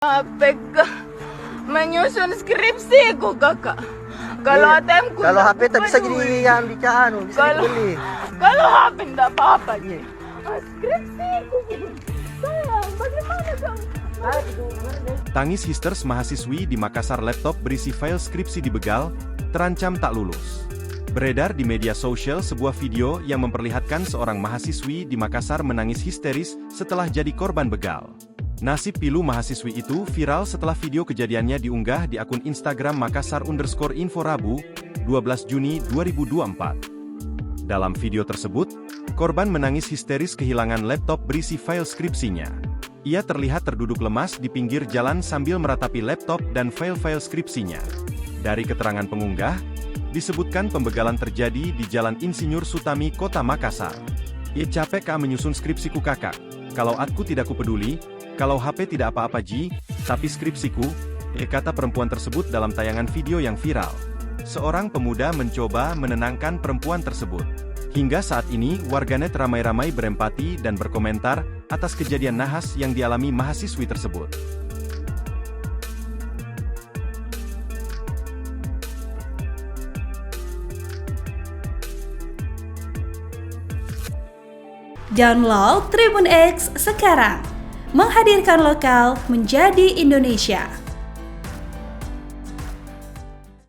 Pega menyusun skripsiku kakak. Kalau ATM ku Kalau HP tak bisa jadi yang bisa dibeli. Kalau HP enggak apa-apa sih. Skripsiku. Sayang, bagaimana dong? Tangis histers mahasiswi di Makassar, laptop berisi file skripsi dibegal, terancam tak lulus. Beredar di media sosial sebuah video yang memperlihatkan seorang mahasiswi di Makassar menangis histeris setelah jadi korban begal. Nasib pilu mahasiswi itu viral setelah video kejadiannya diunggah di akun Instagram Makassar_info Rabu, 12 Juni 2024. Dalam video tersebut, korban menangis histeris kehilangan laptop berisi file skripsinya. Ia terlihat terduduk lemas di pinggir jalan sambil meratapi laptop dan file-file skripsinya. Dari keterangan pengunggah, disebutkan pembegalan terjadi di Jalan Insinyur Sutami, Kota Makassar. "Ia capek kak menyusun skripsiku kakak. Kalau aku tidak kupeduli, kalau HP tidak apa-apa ji, tapi skripsiku," kata perempuan tersebut dalam tayangan video yang viral. Seorang pemuda mencoba menenangkan perempuan tersebut. Hingga saat ini, warganet ramai-ramai berempati dan berkomentar atas kejadian nahas yang dialami mahasiswi tersebut. Download Tribun X sekarang, menghadirkan lokal menjadi Indonesia.